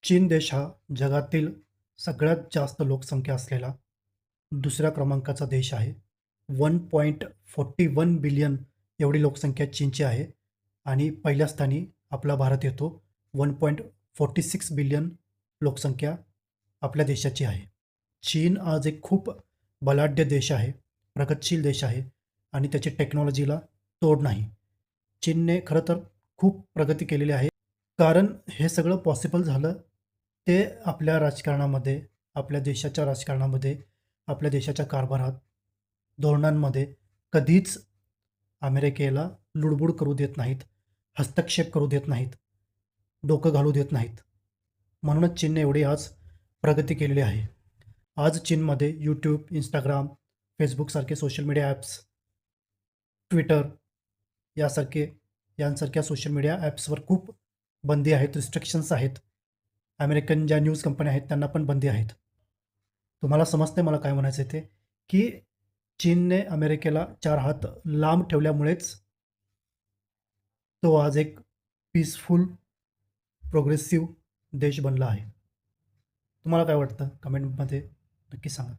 चीन देश हा जगातील सगळ्यात जास्त लोकसंख्या असलेला दुसऱ्या क्रमांकाचा देश आहे. 1.41 बिलियन एवढी लोकसंख्या चीनची आहे आणि पहिल्या स्थानी आपला भारत येतो. 1.46 बिलियन लोकसंख्या आपल्या देशाची आहे. चीन आज एक खूप बलाढ्य देश आहे, प्रगतशील देश आहे आणि त्याची टेक्नॉलॉजीला तोड नाही. चीनने खरं तर खूप प्रगती केलेली आहे. कारण हे सगळं पॉसिबल झालं ते आपल्या राजकारणामध्ये, आपल्या देशाच्या राजकारणामध्ये, आपल्या देशाच्या कारभारात, धोरणांमध्ये कधीच अमेरिकेला लुडबुड करू देत नाहीत, हस्तक्षेप करू देत नाहीत, डोकं घालू देत नाहीत. म्हणूनच चीनने एवढी आज प्रगती केलेली आहे. आज चीनमध्ये यूट्यूब, इंस्टाग्राम, फेसबुकसारखे सोशल मीडिया ॲप्स, ट्विटर यासारखे यांसारख्या सोशल मीडिया ॲप्सवर खूप बंदी आहेत, रिस्ट्रिक्शन्स आहेत. अमेरिकन ज्या न्यूज कंपन्या आहेत त्यांना पण बंदी आहेत. तुम्हाला समजतंय मला काय म्हणायचं आहे ते, की चीनने अमेरिकेला 4 हात लांब ठेवल्यामुळेच तो आज एक पीसफुल, प्रोग्रेसिव्ह देश बनला आहे. तुम्हाला काय वाटतं? कमेंटमध्ये नक्की सांगा.